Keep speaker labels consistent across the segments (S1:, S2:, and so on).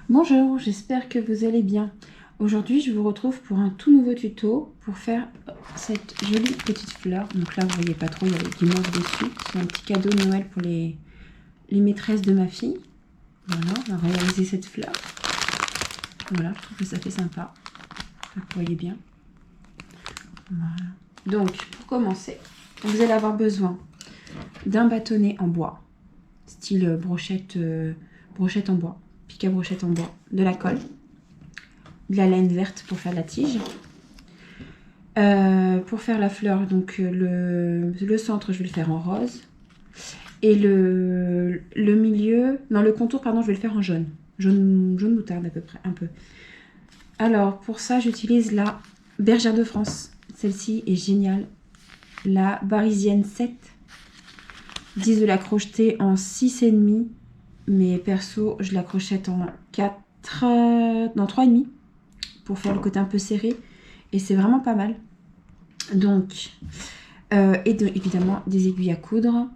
S1: Bonjour, j'espère que vous allez bien. Aujourd'hui, je vous retrouve pour un tout nouveau tuto pour faire cette jolie petite fleur. Donc là, vous voyez pas trop, il y a du mauve dessus. C'est un petit cadeau de Noël pour les maîtresses de ma fille. Voilà, on va réaliser cette fleur. Voilà, je trouve que ça fait sympa. Vous voyez bien. Voilà. Donc, pour commencer, vous allez avoir besoin d'un bâtonnet en bois, style brochette, brochette en bois, pic à brochette en bois, de la colle, de la laine verte pour faire la tige. Pour faire la fleur, donc le centre, je vais le faire en rose. Et le milieu, non, le contour, pardon, je vais le faire en jaune. Jaune moutarde à peu près, un peu. Alors, pour ça, j'utilise la Bergère de France. Celle-ci est géniale. La Barisienne 7. Ils disent de la crocheter en 6,5. Mais perso, je la crochette en 4, non, 3,5. Pour faire le côté un peu serré. Et c'est vraiment pas mal. Donc, évidemment, des aiguilles à coudre,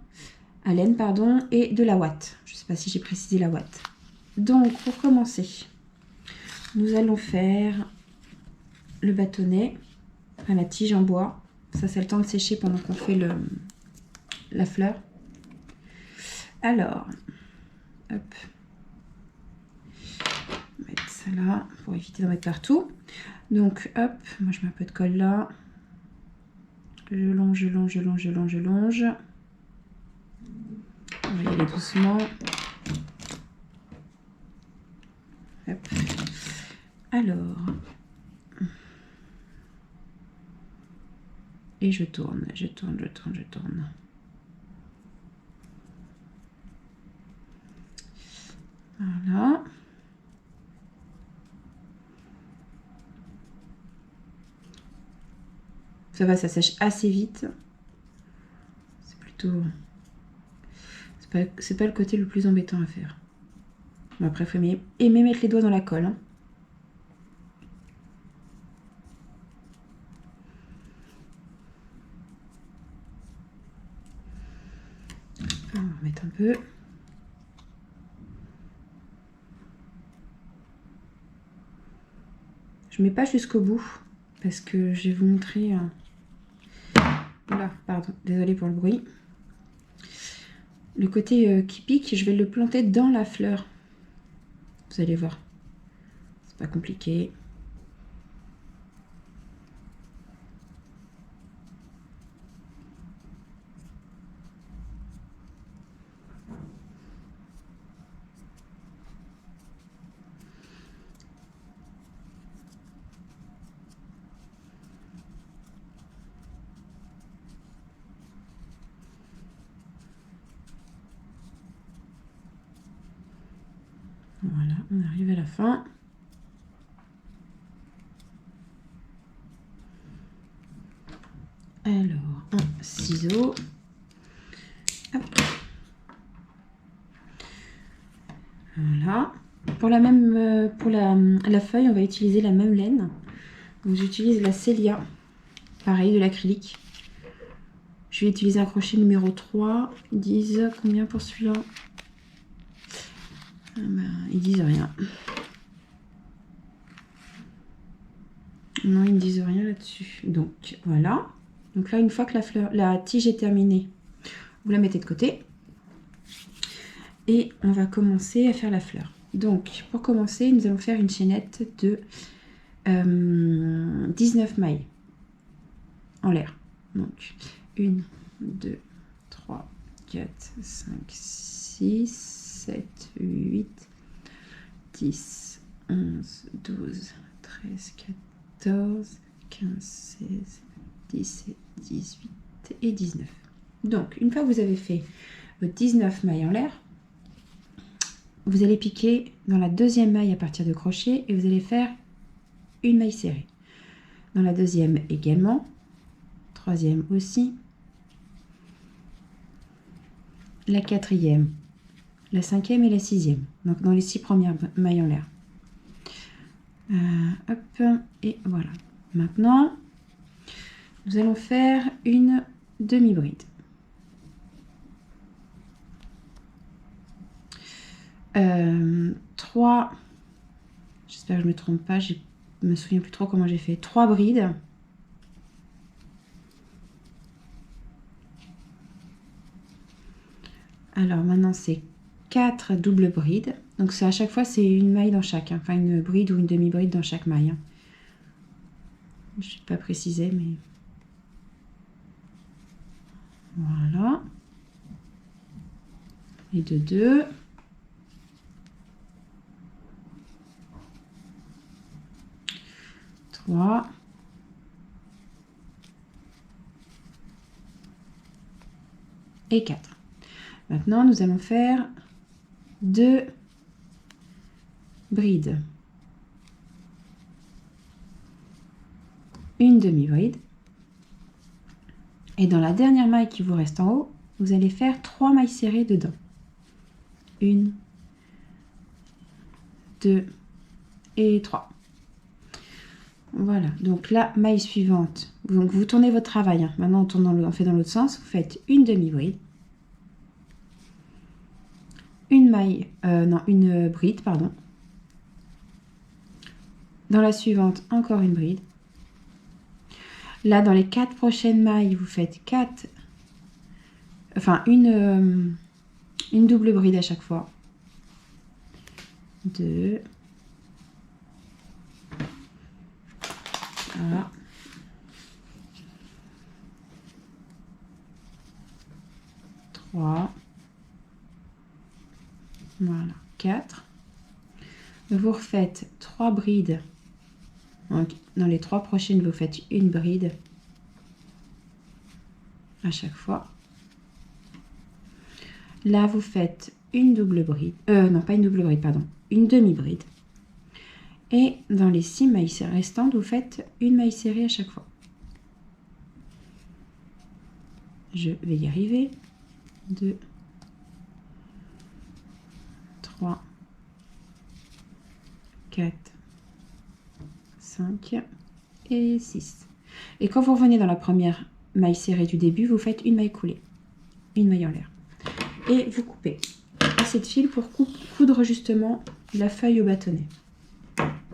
S1: à laine, pardon, et de la ouate. Je ne sais pas si j'ai précisé la ouate. Donc, pour commencer, nous allons faire le bâtonnet, enfin, la tige en bois. Ça, c'est le temps de sécher pendant qu'on fait la fleur. Alors, hop. On va mettre ça là, pour éviter d'en mettre partout. Donc, hop, moi je mets un peu de colle là. Je longe, je longe, je longe, je longe, je longe. On va y aller doucement. Hop. Alors. Et je tourne, je tourne, je tourne, je tourne. Voilà. Ça va, ça sèche assez vite. C'est plutôt... C'est pas le côté le plus embêtant à faire. Bon, après, il faut aimer mettre les doigts dans la colle. Hein. On va remettre un peu. Je mets pas jusqu'au bout parce que je vais vous montrer... Voilà, pardon, désolée pour le bruit. Le côté qui pique, je vais le planter dans la fleur. Vous allez voir. C'est pas compliqué. Voilà, on arrive à la fin. Alors, un ciseau. Hop. Voilà. Pour la même, pour la feuille, on va utiliser la même laine. Donc j'utilise la Célia, pareil, de l'acrylique. Je vais utiliser un crochet numéro 3. Ils disent combien pour celui-là? Ils disent rien. Non, ils ne disent rien là-dessus. Donc voilà. Donc là, une fois que la tige est terminée, vous la mettez de côté. Et on va commencer à faire la fleur. Donc pour commencer, nous allons faire une chaînette de 19 mailles en l'air. Donc 1, 2, 3, 4, 5, 6, 7, 8, 10, 11, 12, 13, 14, 15, 16, 17, 18 et 19. Donc, une fois que vous avez fait vos 19 mailles en l'air, vous allez piquer dans la deuxième maille à partir de crochet et vous allez faire une maille serrée. Dans la deuxième également, troisième aussi, la quatrième, la cinquième et la sixième. Donc dans les 6 premières mailles en l'air. Hop, et voilà. Maintenant, nous allons faire une demi-bride. 3 J'espère que je ne me trompe pas, je me souviens plus trop comment j'ai fait. 3 brides. Alors maintenant c'est 4 doubles brides. Donc c'est à chaque fois c'est une maille dans chaque, hein. Enfin une bride ou une demi-bride dans chaque maille, hein. Je n'ai pas précisé mais voilà. Et de 2. Trois. Et 4. Maintenant nous allons faire 2 brides. Une demi-bride. Et dans la dernière maille qui vous reste en haut, vous allez faire 3 mailles serrées dedans. 1, 2 et 3. Voilà, donc la maille suivante, donc vous tournez votre travail, hein. Maintenant on, tourne on fait dans l'autre sens, vous faites une demi-bride, une maille, une bride, pardon. Dans la suivante, encore une bride. Là, dans les 4 prochaines mailles, vous faites 4, enfin une double bride à chaque fois. 2. Voilà. 3. Voilà. 4. Vous refaites 3 brides. Donc, dans les 3 prochaines, vous faites une bride à chaque fois. Là, vous faites une double bride. Non, pas une double bride, pardon. Une demi-bride. Et dans les 6 mailles restantes, vous faites une maille serrée à chaque fois. Je vais y arriver. 2, 3, 4, 5 et 6. Et quand vous revenez dans la première maille serrée du début, vous faites une maille coulée, une maille en l'air. Et vous coupez assez de fil pour coudre justement la feuille au bâtonnet.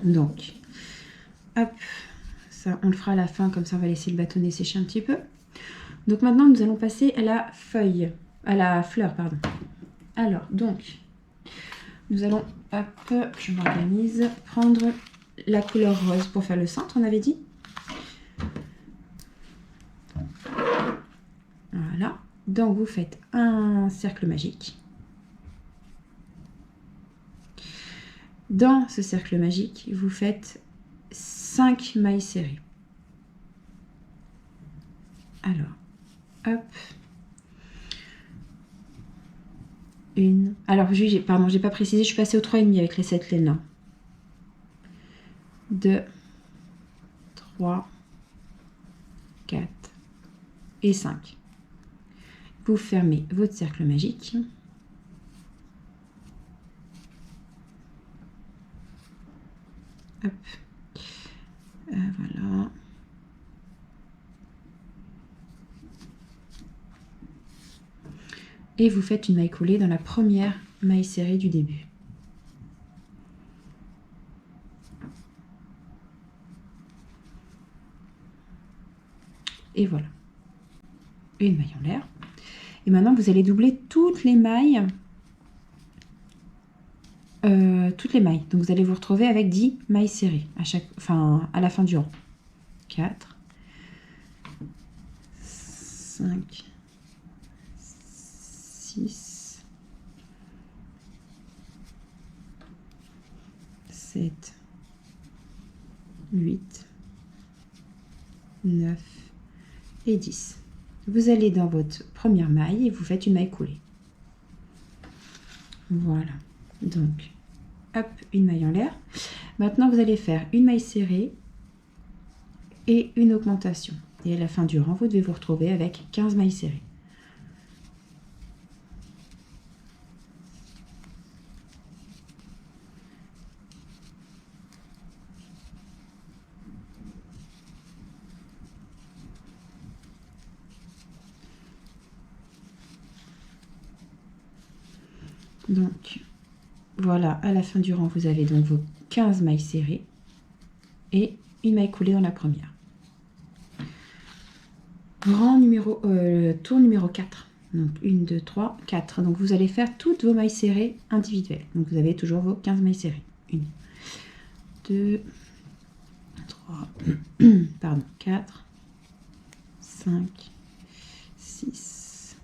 S1: Donc, hop, ça on le fera à la fin, comme ça on va laisser le bâtonnet sécher un petit peu. Donc maintenant nous allons passer à la feuille, à la fleur, pardon. Alors, donc, nous allons, hop, je m'organise, prendre la couleur rose pour faire le centre, on avait dit. Voilà, donc vous faites un cercle magique. Dans ce cercle magique, vous faites 5 mailles serrées. Alors, hop. Une. Alors, pardon, j'ai pas précisé, je suis passée au 3,5 avec les 7 laines là. 2, 3, 4 et 5. Vous fermez votre cercle magique. Hop. Voilà. Et vous faites une maille coulée dans la première maille serrée du début. Et voilà. Une maille en l'air. Et maintenant, vous allez doubler toutes les mailles. Donc, vous allez vous retrouver avec 10 mailles serrées à la fin du rang. 4, 5, 6, 7, 8, 9 et 10. Vous allez dans votre première maille et vous faites une maille coulée. Voilà. Donc, hop, une maille en l'air. Maintenant, vous allez faire une maille serrée et une augmentation. Et à la fin du rang, vous devez vous retrouver avec 15 mailles serrées. Donc, voilà, à la fin du rang, vous avez donc 15 mailles serrées et une maille coulée dans la première. Tour numéro 4. Donc 1, 2, 3, 4. Donc vous allez faire toutes vos mailles serrées individuelles. Donc vous avez toujours vos 15 mailles serrées. 1, 2, 3, pardon, 4, 5, 6,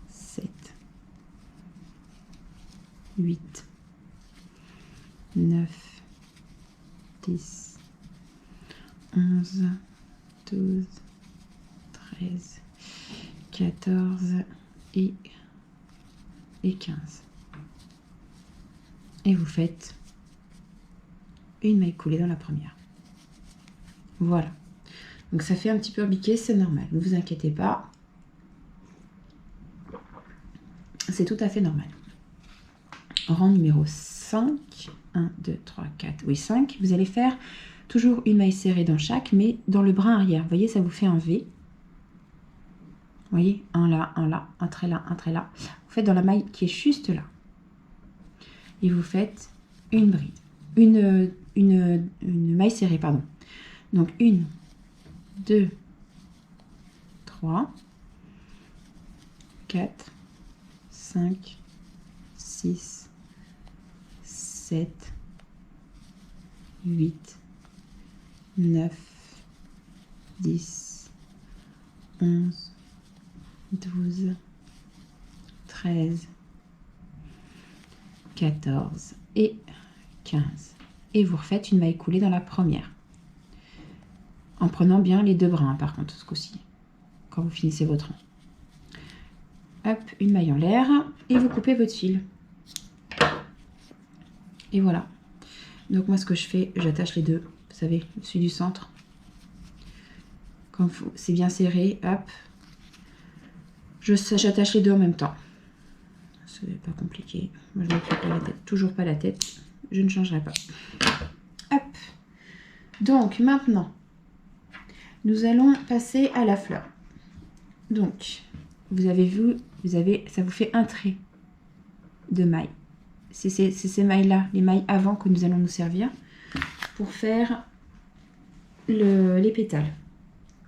S1: 7, 8, 9, 10, 11, 12, 13, 14 et 15. Et vous faites une maille coulée dans la première. Voilà. Donc ça fait un petit peu rebiqué, c'est normal. Ne vous inquiétez pas. C'est tout à fait normal. Rang numéro 5. 1, 2, 3, 4, oui 5. Vous allez faire toujours une maille serrée dans chaque, mais dans le brin arrière. Vous voyez, ça vous fait un V. Vous voyez, un là, un trait là, un trait là. Vous faites dans la maille qui est juste là. Et vous faites une bride. Une maille serrée, pardon. Donc 1, 2, 3, 4, 5, 6, 7, 8, 9, 10, 11, 12, 13, 14 et 15. Et vous refaites une maille coulée dans la première. En prenant bien les deux brins, par contre, ce coup-ci, quand vous finissez votre rang. Hop, une maille en l'air et vous coupez votre fil. Et voilà. Donc moi, ce que je fais, j'attache les deux. Vous savez, celui du centre. Quand c'est bien serré, hop. J'attache les deux en même temps. C'est pas compliqué. Moi, je ne m'occupe pas la tête. Toujours pas la tête. Je ne changerai pas. Hop. Donc maintenant, nous allons passer à la fleur. Donc, vous avez vu, ça vous fait un trait de maille. C'est ces mailles-là, les mailles avant que nous allons nous servir pour faire les pétales.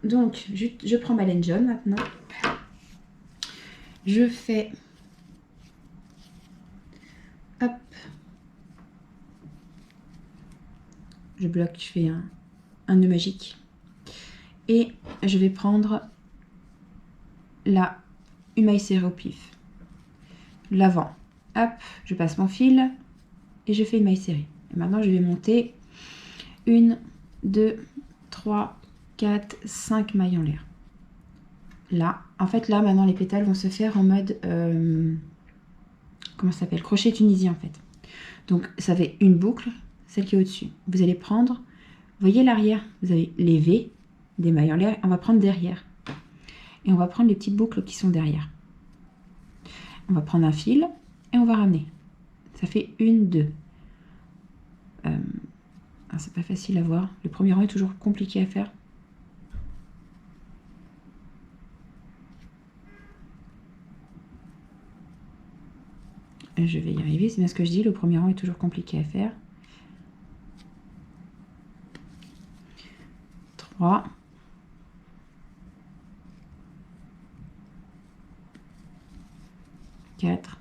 S1: Donc, je prends ma laine jaune maintenant. Je fais... Hop. Je bloque, je fais un nœud magique. Et je vais prendre là, une maille serrée au pif. L'avant. Hop, je passe mon fil et je fais une maille serrée. Et maintenant, je vais monter 1, 2, 3, 4, 5 mailles en l'air. Là, en fait, là, maintenant, les pétales vont se faire en mode... comment ça s'appelle? Crochet tunisien, en fait. Donc, ça fait une boucle, celle qui est au-dessus. Vous allez prendre... Vous voyez l'arrière? Vous avez les V, des mailles en l'air. On va prendre derrière. Et on va prendre les petites boucles qui sont derrière. On va prendre un fil et on va ramener. Ça fait 1, 2. C'est pas facile à voir. Le premier rang est toujours compliqué à faire. Je vais y arriver, c'est bien ce que je dis. Le premier rang est toujours compliqué à faire. 3. 4.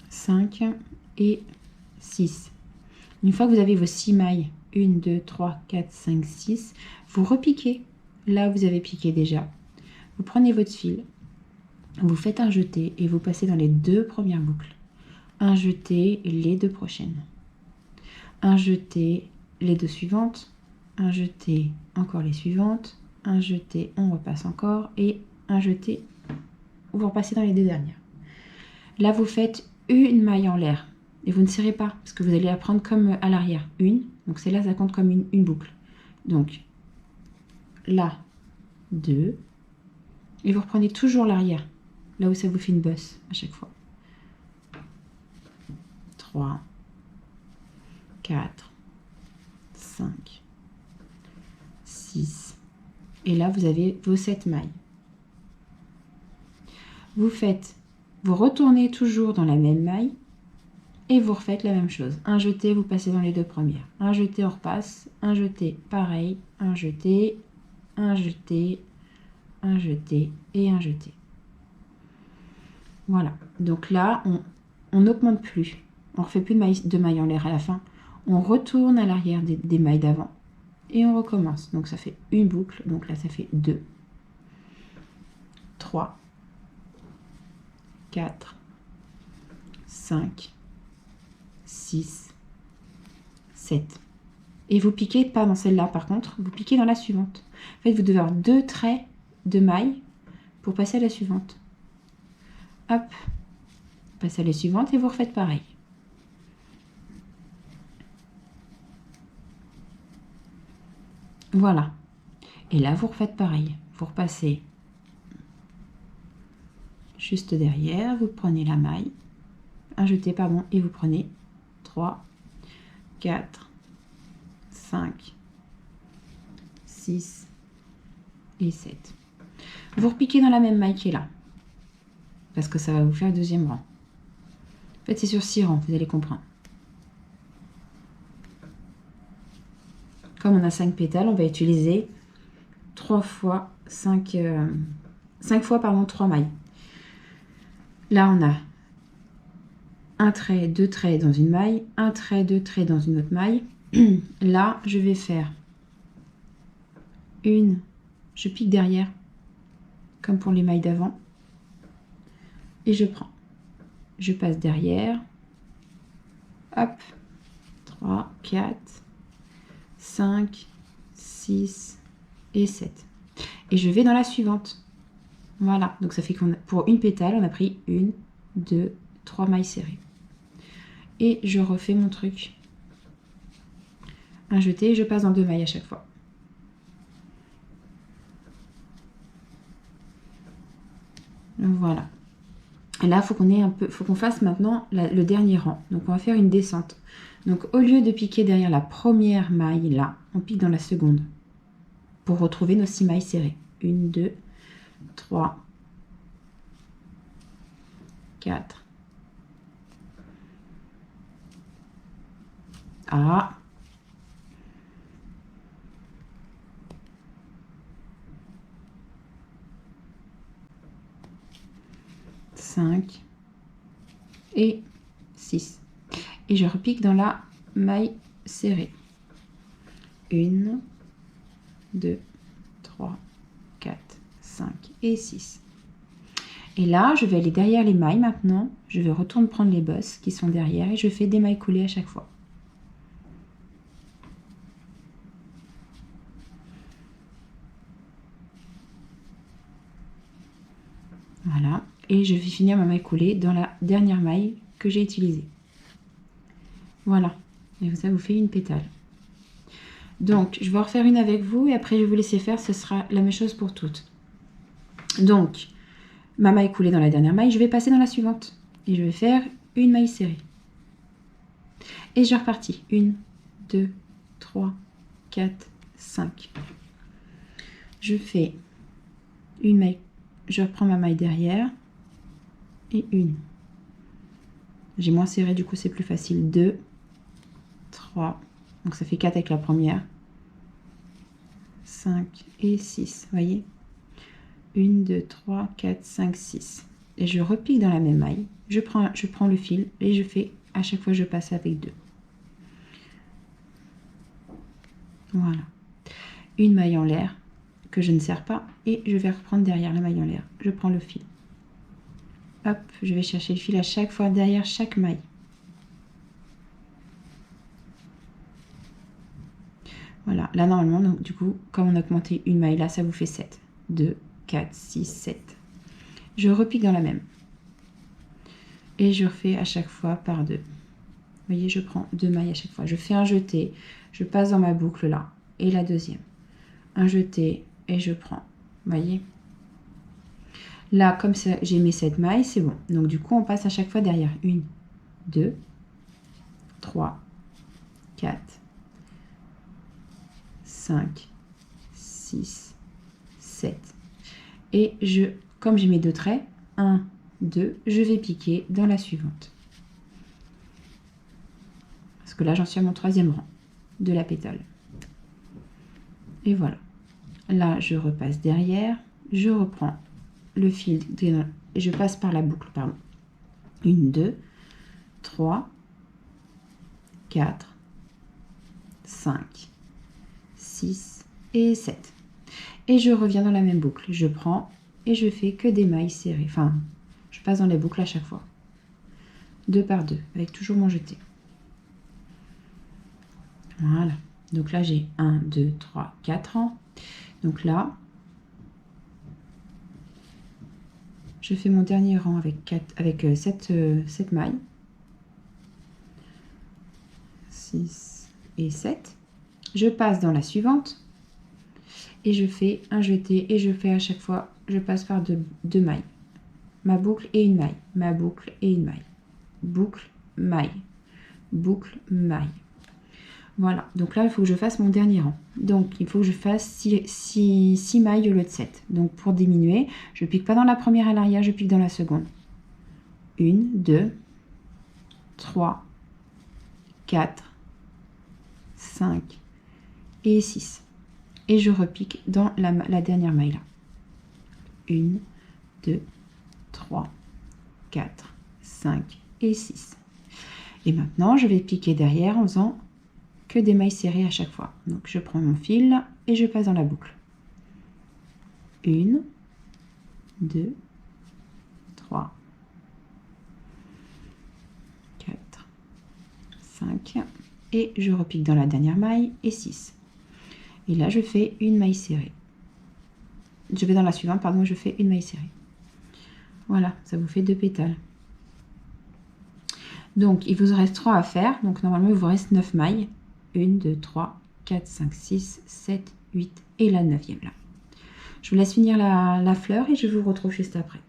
S1: 5 et 6. Une fois que vous avez vos 6 mailles, 1, 2, 3, 4, 5, 6, vous repiquez là où vous avez piqué déjà. Vous prenez votre fil, vous faites un jeté et vous passez dans les deux premières boucles. Un jeté, les deux prochaines. Un jeté, les deux suivantes. Un jeté, encore les suivantes. Un jeté, on repasse encore. Et un jeté, vous repassez dans les deux dernières. Là, vous faites une maille en l'air. Et vous ne serrez pas, parce que vous allez la prendre comme à l'arrière. Une, donc c'est là, ça compte comme une boucle. Donc, là, 2. Et vous reprenez toujours l'arrière. Là où ça vous fait une bosse à chaque fois. 3, 4, 5, 6. Et là, vous avez vos 7 mailles. vous retournez toujours dans la même maille et vous refaites la même chose. Un jeté, vous passez dans les deux premières. Un jeté, on repasse. Un jeté, pareil. Un jeté, un jeté, un jeté et un jeté. Voilà. Donc là, on n'augmente plus. On ne refait plus de mailles en l'air à la fin. On retourne à l'arrière des mailles d'avant et on recommence. Donc ça fait une boucle. Donc là, ça fait 2, 3, 4, 5, 6, 7. Et vous piquez pas dans celle-là par contre, vous piquez dans la suivante. En fait, vous devez avoir 2 traits de maille pour passer à la suivante. Hop, passez à la suivante et vous refaites pareil. Voilà. Et là, vous refaites pareil. Vous repassez juste derrière, vous prenez la maille, un jeté, pardon, et vous prenez 3, 4, 5, 6 et 7. Vous repiquez dans la même maille qui est là, parce que ça va vous faire le deuxième rang. En fait, c'est sur 6 rangs, vous allez comprendre. Comme on a 5 pétales, on va utiliser 5 fois 3 mailles. Là, on a un trait, 2 traits dans une maille, un trait, 2 traits dans une autre maille. Là, je vais faire je pique derrière, comme pour les mailles d'avant, et je prends. Je passe derrière, hop, 3, 4, 5, 6 et 7. Et je vais dans la suivante. Voilà, donc ça fait qu'on pour une pétale, on a pris 1, 2, 3 mailles serrées. Et je refais mon truc. Un jeté et je passe dans 2 mailles à chaque fois. Voilà. Et là, faut qu'on fasse maintenant le dernier rang. Donc on va faire une descente. Donc au lieu de piquer derrière la première maille là, on pique dans la seconde pour retrouver nos 6 mailles serrées. 1, 2, 3, 4. Ah. 5 et 6. Et je repique dans la maille serrée. 1, 2, 3, 4, 5 et 6. Et là, je vais aller derrière les mailles maintenant. Je vais retourner prendre les bosses qui sont derrière et je fais des mailles coulées à chaque fois. Voilà. Et je vais finir ma maille coulée dans la dernière maille que j'ai utilisée. Voilà. Et ça vous fait une pétale. Donc, je vais en refaire une avec vous et après je vais vous laisser faire. Ce sera la même chose pour toutes. Donc, ma maille coulée dans la dernière maille, je vais passer dans la suivante. Et je vais faire une maille serrée. Et je repartis. 1, 2, 3, 4, 5. Je fais une maille. Je reprends ma maille derrière. Et une. J'ai moins serré, du coup c'est plus facile. 2, 3. Donc ça fait 4 avec la première. 5 et 6. Vous voyez? 1, 2, 3, 4, 5, 6. Et je repique dans la même maille. Je prends le fil et je fais, à chaque fois je passe avec 2. Voilà. Une maille en l'air que je ne serre pas et je vais reprendre derrière la maille en l'air. Je prends le fil. Hop, je vais chercher le fil à chaque fois derrière chaque maille. Voilà, là normalement, donc, du coup, comme on a augmenté une maille là, ça vous fait 7. 2, 4, 6, 7. Je repique dans la même. Et je refais à chaque fois par 2. Vous voyez, je prends 2 mailles à chaque fois. Je fais un jeté, je passe dans ma boucle là, et la deuxième. Un jeté, et je prends. Vous voyez? Là, comme j'ai mes 7 mailles, c'est bon. Donc, du coup, on passe à chaque fois derrière. 1, 2, 3, 4, 5, 6, 7. Et comme j'ai mes 2 traits, 1, 2, je vais piquer dans la suivante. Parce que là, j'en suis à mon 3e rang de la pétale. Et voilà. Là, je repasse derrière, je reprends le fil et je passe par la boucle, pardon. 1, 2, 3, 4, 5, 6 et 7. Et je reviens dans la même boucle. Je prends et je fais que des mailles serrées. Enfin, je passe dans les boucles à chaque fois. 2 par 2, avec toujours mon jeté. Voilà. Donc là, j'ai 1, 2, 3, 4 rangs. Donc là, je fais mon dernier rang avec 7 mailles. 6 et 7. Je passe dans la suivante. Et je fais un jeté et je fais à chaque fois, je passe par deux mailles. Ma boucle et une maille. Ma boucle et une maille. Boucle, maille. Boucle, maille. Voilà, donc là, il faut que je fasse mon dernier rang. Donc, il faut que je fasse 6 mailles au lieu de 7. Donc, pour diminuer, je ne pique pas dans la première à l'arrière, je pique dans la seconde. 1, 2, 3, 4, 5 et 6. Et je repique dans la dernière maille là. 1, 2, 3, 4, 5 et 6. Et maintenant, je vais piquer derrière en faisant que des mailles serrées à chaque fois. Donc, je prends mon fil et je passe dans la boucle. 1, 2, 3, 4, 5 et je repique dans la dernière maille et 6. Et là, je fais une maille serrée. Je vais dans la suivante, pardon, je fais une maille serrée. Voilà, ça vous fait 2 pétales. Donc, il vous reste 3 à faire. Donc, normalement, il vous reste 9 mailles. 1, 2, 3, 4, 5, 6, 7, 8 et la 9e là. Je vous laisse finir la fleur et je vous retrouve juste après.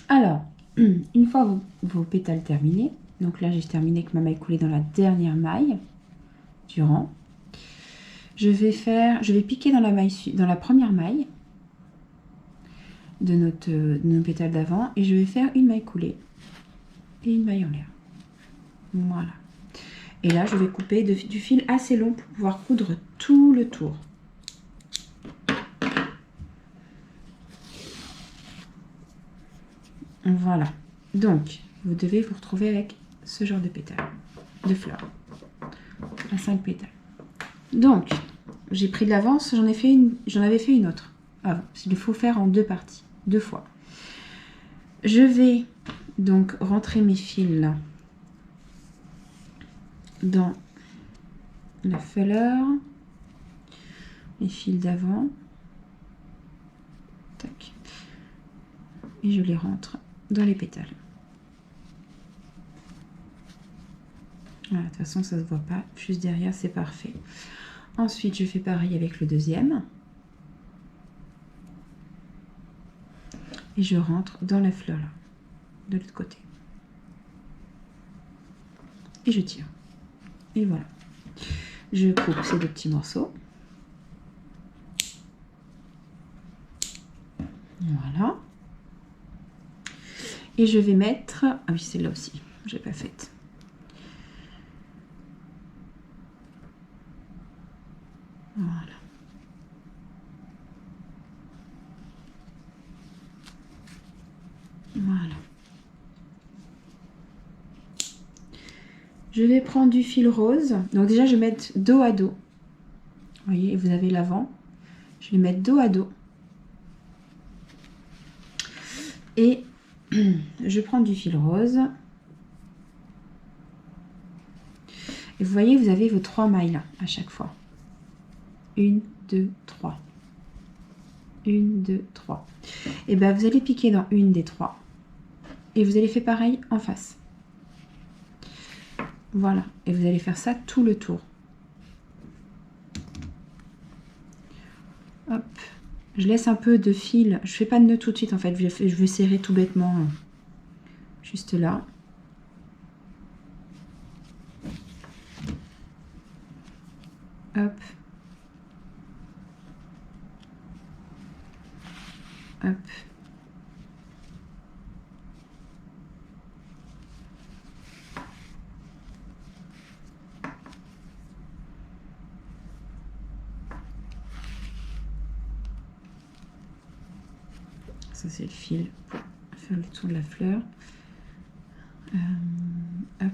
S1: Alors, une fois vos pétales terminés, donc là, j'ai terminé avec ma maille coulée dans la dernière maille du rang. Je vais piquer dans la première maille de nos pétales d'avant et je vais faire une maille coulée et une maille en l'air. Voilà. Et là, je vais couper du fil assez long pour pouvoir coudre tout le tour. Voilà. Donc, vous devez vous retrouver avec ce genre de pétales, de fleurs, à 5 pétales. Donc, j'ai pris de l'avance, j'en avais fait une autre. Ah, il faut faire en 2 parties, 2 fois. Je vais donc rentrer mes fils là dans la fleur, les fils d'avant, tac, et je les rentre dans les pétales. Voilà, de toute façon ça se voit pas, juste derrière c'est parfait. Ensuite je fais pareil avec le deuxième et je rentre dans la fleur là, de l'autre côté, et je tire. Et voilà, je coupe ces 2 petits morceaux. Voilà. Et je vais mettre... Ah oui, celle-là aussi, je n'ai pas faite. Voilà. Voilà. Je vais prendre du fil rose. Donc déjà, je vais mettre dos à dos. Vous voyez, vous avez l'avant. Je vais mettre dos à dos. Et je prends du fil rose. Et vous voyez, vous avez vos 3 mailles là, à chaque fois. 1, 2, 3. 1, 2, 3. Et bien, vous allez piquer dans une des 3. Et vous allez faire pareil en face. Voilà. Et vous allez faire ça tout le tour. Hop. Je laisse un peu de fil. Je fais pas de nœud tout de suite en fait. Je vais serrer tout bêtement. Juste là. Hop. Hop. Ça c'est le fil pour faire le tour de la fleur. Hop.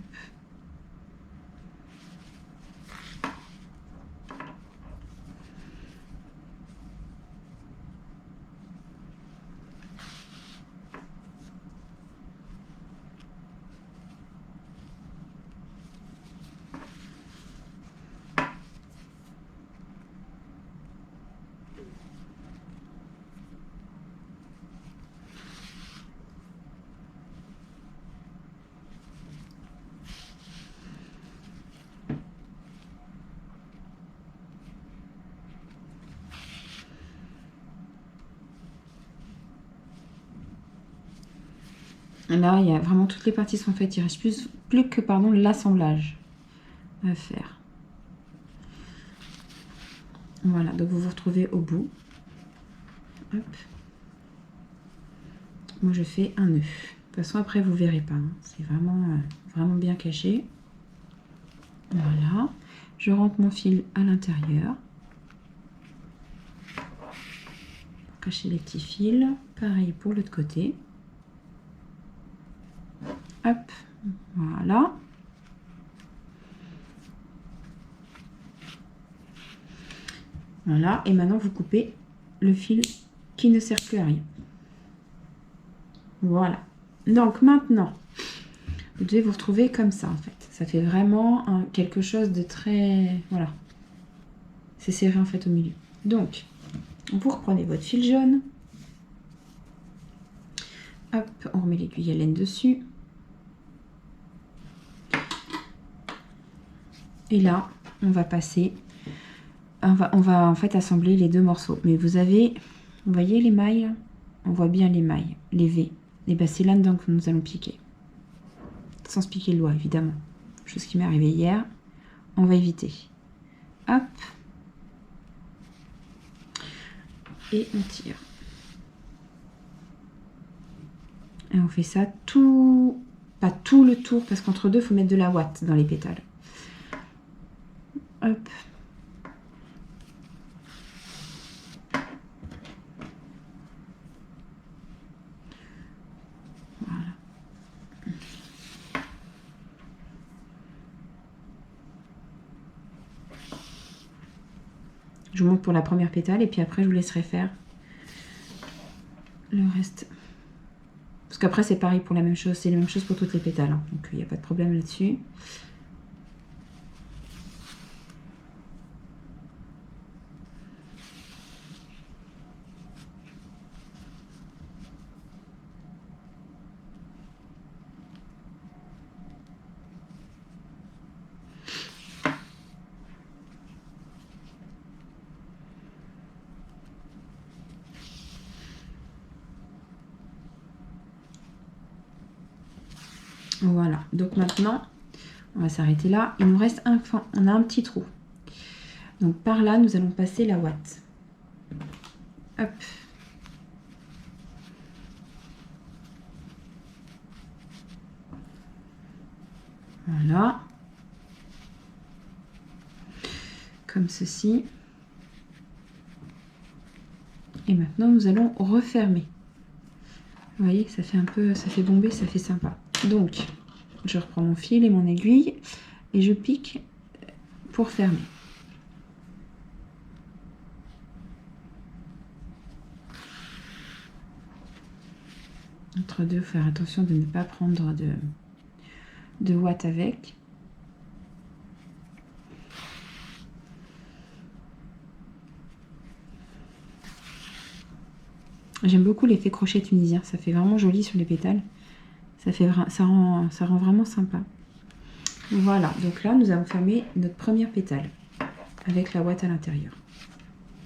S1: Là, il y a vraiment toutes les parties sont faites. Il reste plus que pardon, l'assemblage à faire. Voilà, donc vous vous retrouvez au bout. Hop. Moi, je fais un nœud. De toute façon, après, vous verrez pas. Hein. C'est vraiment bien caché. Voilà. Je rentre mon fil à l'intérieur. Pour cacher les petits fils. Pareil pour l'autre côté. Hop, voilà. Voilà, et maintenant vous coupez le fil qui ne sert plus à rien. Voilà. Donc maintenant, vous devez vous retrouver comme ça en fait. Ça fait vraiment quelque chose de très... Voilà. C'est serré en fait au milieu. Donc, vous reprenez votre fil jaune. Hop, on remet l'aiguille à laine dessus. Et là, on va passer, on va en fait assembler les deux morceaux. Mais vous voyez les mailles? On voit bien les mailles, les V. Et bien c'est là-dedans que nous allons piquer. Sans se piquer le doigt, évidemment. Chose qui m'est arrivée hier. On va éviter. Hop. Et on tire. Et on fait ça tout, pas tout le tour, parce qu'entre deux, il faut mettre de la ouate dans les pétales. Hop. Voilà. Je vous montre pour la première pétale et puis après je vous laisserai faire le reste. Parce qu'après c'est pareil pour la même chose, c'est la même chose pour toutes les pétales. Hein. Donc il n'y a pas de problème là-dessus. Voilà, donc maintenant, on va s'arrêter là. Il nous reste on a un petit trou. Donc par là, nous allons passer la ouate. Hop. Voilà. Comme ceci. Et maintenant, nous allons refermer. Vous voyez, ça fait un peu, ça fait bomber, ça fait sympa. Donc, je reprends mon fil et mon aiguille et je pique pour fermer. Entre deux, faire attention de ne pas prendre de ouate avec. J'aime beaucoup l'effet crochet tunisien, ça fait vraiment joli sur les pétales. Ça rend vraiment sympa. Voilà, donc là nous avons fermé notre première pétale avec la ouate à l'intérieur.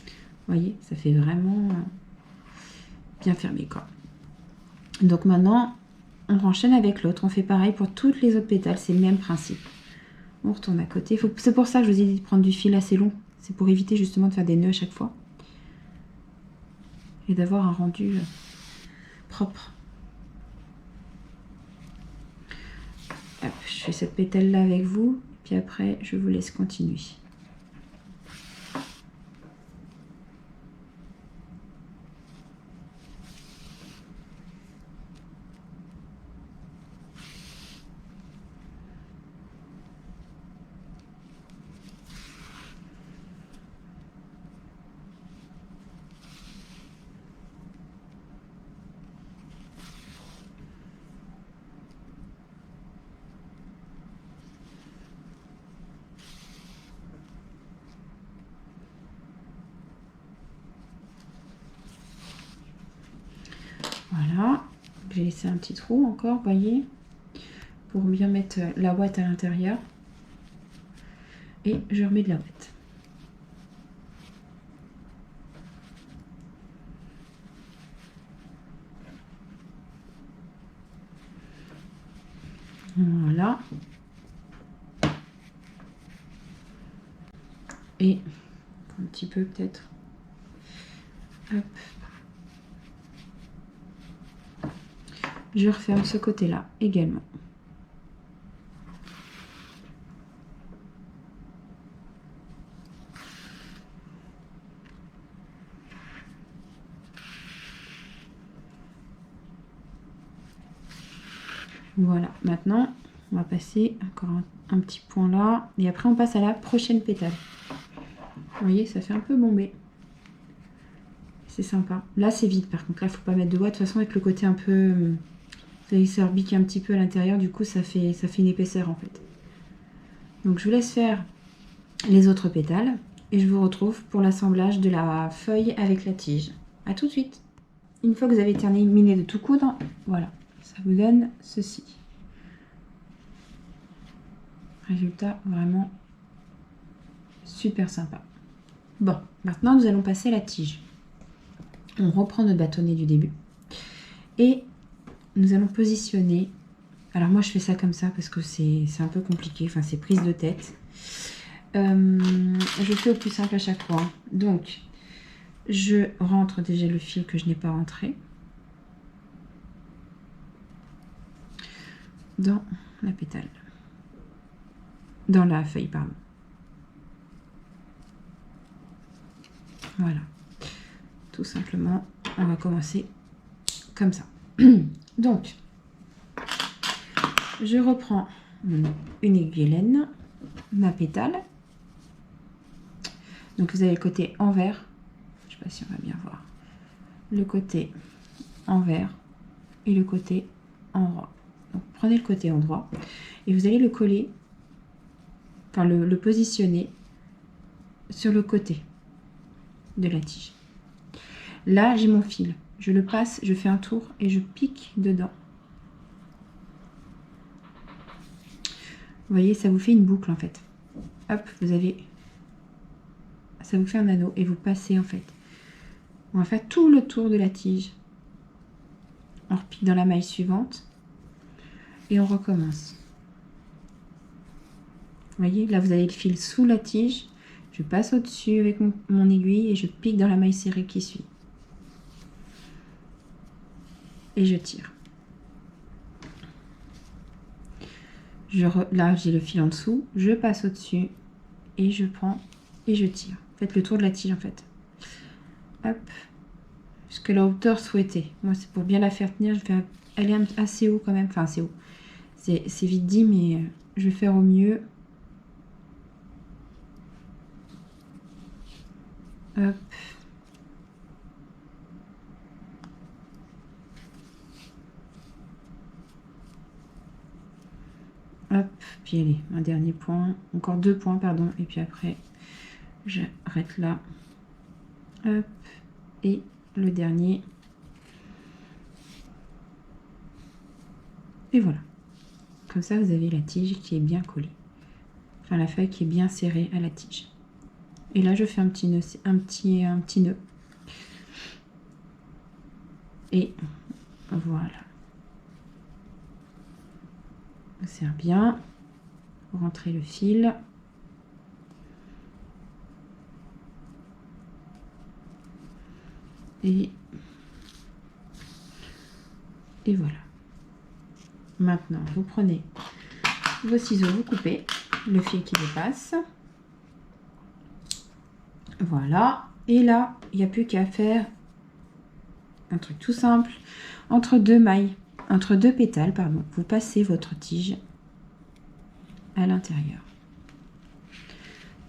S1: Vous voyez, ça fait vraiment bien fermé quoi. Donc maintenant, on enchaîne avec l'autre. On fait pareil pour toutes les autres pétales, c'est le même principe. On retourne à côté. C'est pour ça que je vous ai dit de prendre du fil assez long. C'est pour éviter justement de faire des nœuds à chaque fois. Et d'avoir un rendu propre. Hop, je fais cette pétale là avec vous. Puis après, je vous laisse continuer. j'ai laissé un petit trou encore, voyez, pour bien mettre la ouate à l'intérieur. Et je remets de la ouate. Voilà. Et un petit peu peut-être. Hop. Je referme ce côté-là également. Voilà, maintenant on va passer encore un petit point là et après on passe à la prochaine pétale. Vous voyez, ça fait un peu bombé. C'est sympa. Là c'est vide par contre, là faut pas mettre de ouate. De toute façon avec le côté un peu, vous savez, ça rebique un petit peu à l'intérieur, du coup ça fait une épaisseur en fait. Donc je vous laisse faire les autres pétales et je vous retrouve pour l'assemblage de la feuille avec la tige. A tout de suite. Une fois que vous avez terminé de tout coudre, voilà, ça vous donne ceci. Résultat vraiment super sympa. Bon, maintenant nous allons passer à la tige. On reprend notre bâtonnet du début et nous allons positionner. Alors moi je fais ça comme ça parce que c'est un peu compliqué, enfin c'est prise de tête. Je fais au plus simple à chaque fois. Donc je rentre déjà le fil que je n'ai pas rentré dans la pétale, dans la feuille, pardon. Voilà, tout simplement, on va commencer comme ça. Donc, je reprends une aiguille laine, ma pétale. Donc, vous avez le côté envers, je ne sais pas si on va bien voir, le côté envers et le côté endroit. Donc, prenez le côté endroit et vous allez le coller, enfin le positionner sur le côté de la tige. Là, j'ai mon fil. Je le passe, je fais un tour et je pique dedans. Vous voyez, ça vous fait une boucle en fait. Hop, vous avez... Ça vous fait un anneau et vous passez en fait. On va faire tout le tour de la tige. On repique dans la maille suivante et on recommence. Vous voyez, là vous avez le fil sous la tige. Je passe au-dessus avec mon aiguille et je pique dans la maille serrée qui suit. Et je tire. Là, j'ai le fil en dessous. Je passe au-dessus et je prends et je tire. Faites le tour de la tige en fait. Hop. Jusqu'à la hauteur souhaitée. Moi, c'est pour bien la faire tenir. Je vais aller assez haut quand même. Enfin, assez haut. C'est vite dit, mais je vais faire au mieux. Hop. Hop, puis allez, un dernier point, encore 2 points, pardon, et puis après, j'arrête là. Hop, et le dernier. Et voilà. Comme ça, vous avez la tige qui est bien collée. Enfin, la feuille qui est bien serrée à la tige. Et là, je fais un petit nœud, un petit nœud. Et voilà. On serre bien. Rentrez le fil. Et voilà. Maintenant, vous prenez vos ciseaux, vous coupez le fil qui dépasse. Voilà. Et là, il n'y a plus qu'à faire un truc tout simple. Entre deux mailles, entre deux pétales, pardon, vous passez votre tige à l'intérieur.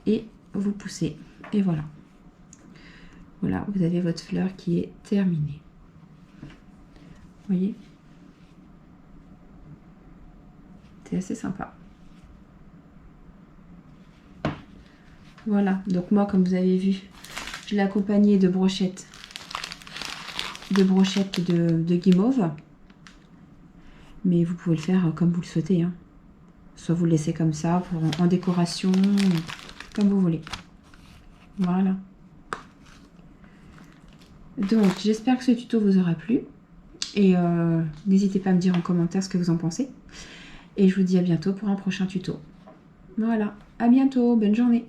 S1: Et vous poussez. Et voilà. Voilà, vous avez votre fleur qui est terminée. Vous voyez? C'est assez sympa. Voilà, donc moi, comme vous avez vu, je l'ai accompagné de brochettes de guimauve Mais vous pouvez le faire comme vous le souhaitez, hein. Soit vous le laissez comme ça, en décoration, comme vous voulez. Voilà. Donc, j'espère que ce tuto vous aura plu. Et n'hésitez pas à me dire en commentaire ce que vous en pensez. Et je vous dis à bientôt pour un prochain tuto. Voilà, à bientôt, bonne journée.